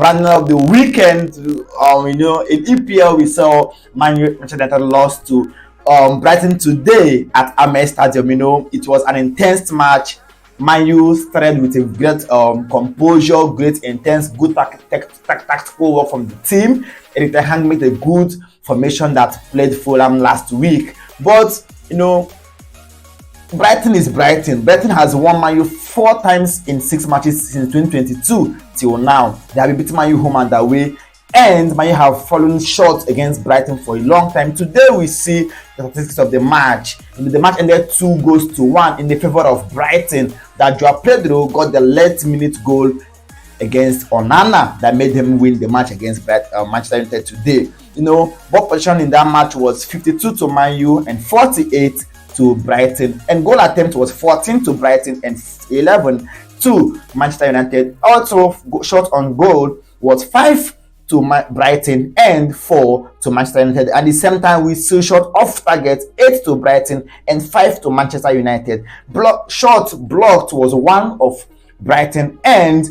Running of the weekend, in EPL we saw Manchester United lost to Brighton today at Amex Stadium. It was an intense match. Man U started with a great composure, great intense, good tactical work from the team. Erik ten Hag made a good formation that played Fulham last week. But Brighton is Brighton. Brighton has won Man U 4 times in 6 matches since 2022 till now. They have been beating Man U home and away, and Man U have fallen short against Brighton for a long time. Today we see the statistics of the match. The match ended 2-1 in the favor of Brighton. That Joao Pedro got the last minute goal against Onana that made him win the match against Manchester United today. Ball position in that match was 52 to Man U and 48 to Brighton, and goal attempt was 14 to Brighton and 11 to Manchester United. Also, shot on goal was 5 to Brighton and 4 to Manchester United. At the same time, we still shot off target 8 to Brighton and 5 to Manchester United. Shot blocked was 1 of Brighton and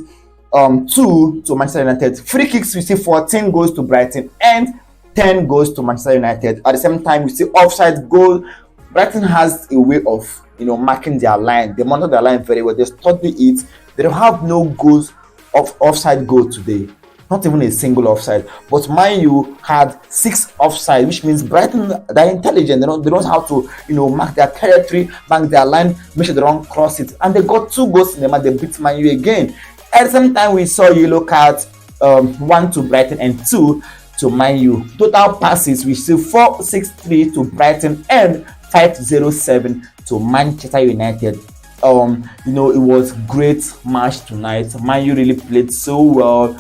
2 to Manchester United. Free kicks, we see 14 goals to Brighton and 10 goals to Manchester United. At the same time, we see offside goal. Brighton has a way of marking their line. They monitor their line very well. They study it. They don't have no goals of offside goal today. Not even a single offside. But Man U had 6 offside, which means Brighton, they're intelligent. They know how to mark their territory, mark their line, make sure they don't cross it. And they got 2 goals in the match. They beat Man U again. At the same time, we saw yellow cards, 1 to Brighton and 2 to Man U. Total passes, we see 4-6-3 to Brighton and 5-0-7 to Manchester United. It was great match tonight. Man U really played so well.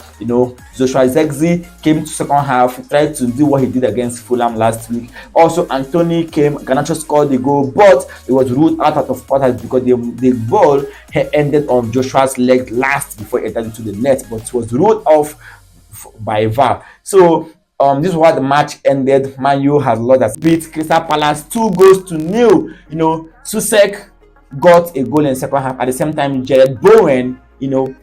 Joshua Zirkzee came to second half, tried to do what he did against Fulham last week. Also, Anthony came, Garnacho scored the goal, but it was ruled out of quarters because the ball ended on Joshua's leg last before it entered into the net, but it was ruled off by VAR. So this is why the match ended. Man U has lost, as beat Crystal Palace 2-0. Susek got a goal in the second half. At the same time, Jared Bowen,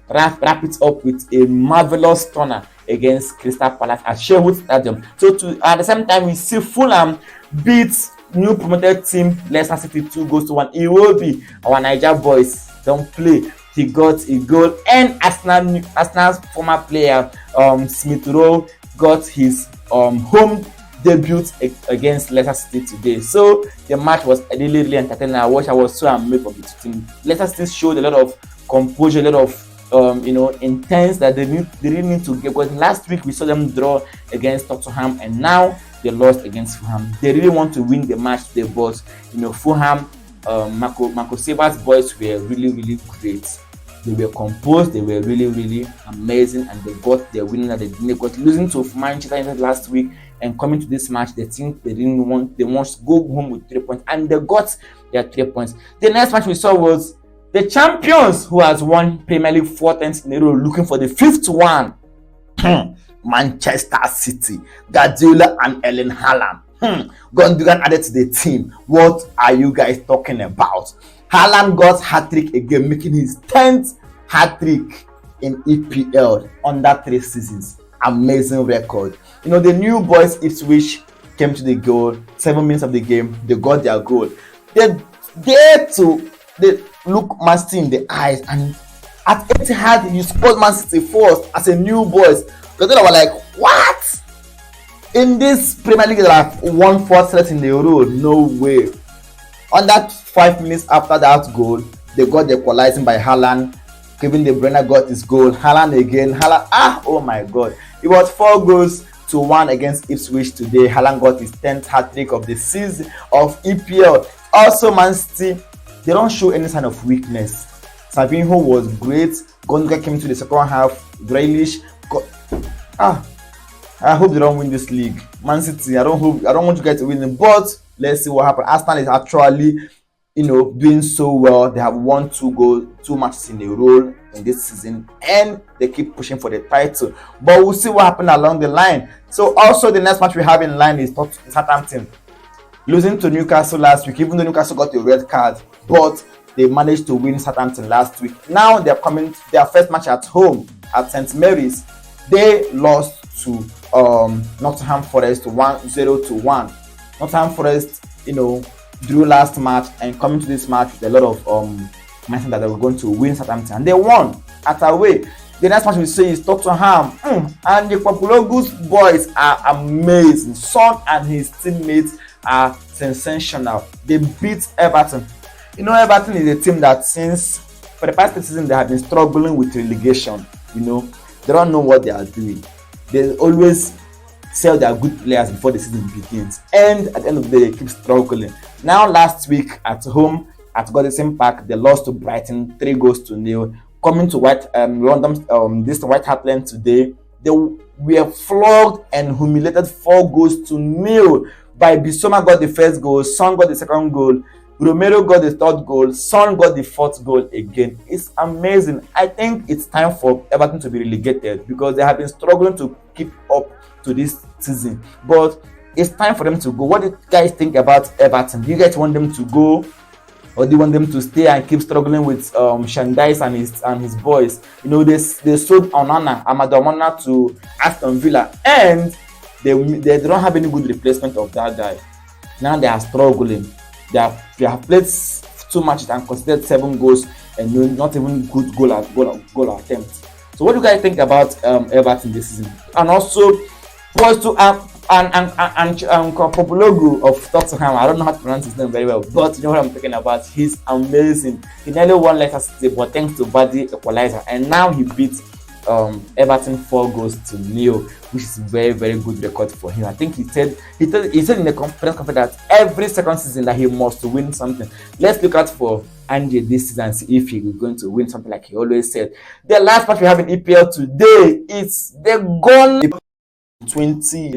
wrap it up with a marvelous turner against Crystal Palace at Sherwood Stadium. So at the same time, we see Fulham beat new promoted team Leicester City 2-1. Iwobi, our Niger boys, don't play. He got a goal, and Arsenal's former player Smith Rowe got his home debut against Leicester City today. So the match was really entertaining. I was so amazed of the team. Leicester City showed a lot of composure, a lot of intense that they really need to get. Because last week we saw them draw against Tottenham, and now they lost against Fulham. They really want to win the match today, but Fulham, Marco Silva's boys were really great. They were composed, they were really amazing, and they got their winning that they didn't got. Losing to Manchester United last week and coming to this match, they think they want to go home with 3 points, and they got their 3 points. The next match we saw was the champions, who has won Premier League 4 times in a row, looking for the 5th one. Manchester City, Guardiola and Erling Haaland. Gundogan added to the team. What are you guys talking about? Haaland got hat-trick again, making his 10th hat-trick in EPL under 3 seasons. Amazing record. The new boys Ipswich came to the goal. 7 minutes of the game, they got their goal. They look Man City in the eyes, and at Etihad, you scored Man City first as a new boys. Because they were like, what? In this Premier League, they have won 4 sets in a row. No way. Under 5 minutes after that goal, they got the equalizing by Haaland. Kevin De Bruyne got his goal. Haaland again. Oh my God. It was 4-1 against Ipswich today. Haaland got his 10th hat-trick of the season of EPL. Also, Man City, they don't show any sign of weakness. Savinho was great. Gundogan came to the second half. Grealish I hope they don't win this league. Man City, I don't want you guys to win them, but let's see what happens. Arsenal is actually, doing so well. They have won 2 matches in a row in this season, and they keep pushing for the title. But we'll see what happens along the line. So also the next match we have in line is Southampton losing to Newcastle last week. Even though Newcastle got a red card, but they managed to win Southampton last week. Now they're coming their first match at home at St. Mary's. They lost to Nottingham Forest 1-0. Nottingham Forest, drew last match and coming to this match with a lot of mindset that they were going to win Southampton, and they won at away. The next match we see is Tottenham, and the Populogu's boys are amazing. Son and his teammates are sensational. They beat Everton. Everton is a team that since for the past season they have been struggling with relegation. They don't know what they are doing. They always sell their good players before the season begins, and at the end of the day they keep struggling. Now last week at home at Goodison Park, they lost to Brighton 3-0. Coming to London, this White Hart Lane today, they were flogged and humiliated 4-0 by Bissouma. Got the first goal, Son got the second goal, Romero got the third goal, Son got the fourth goal again. It's amazing. I think it's time for Everton to be relegated because they have been struggling to keep up to this season. But it's time for them to go. What do you guys think about Everton? Do you guys want them to go, or do you want them to stay and keep struggling with Shandais and his boys? They sold Amadou Onana to Aston Villa, and they don't have any good replacement of that guy. Now they are struggling. They have played 2 matches and conceded 7 goals and not even good goal attempts. So what do you guys think about Everton this season? And also, was to Populogu of Tottenham. I don't know how to pronounce his name very well, but you know what I'm talking about. He's amazing. He nearly won Leicester City, but thanks to Vardy equalizer, and now he beat Everton 4-0, which is very, very good record for him. I think he said in the press conference that every second season that he must win something. Let's look out for Andy this season and see if he is going to win something like he always said. The last match we have in EPL today is the Gone 20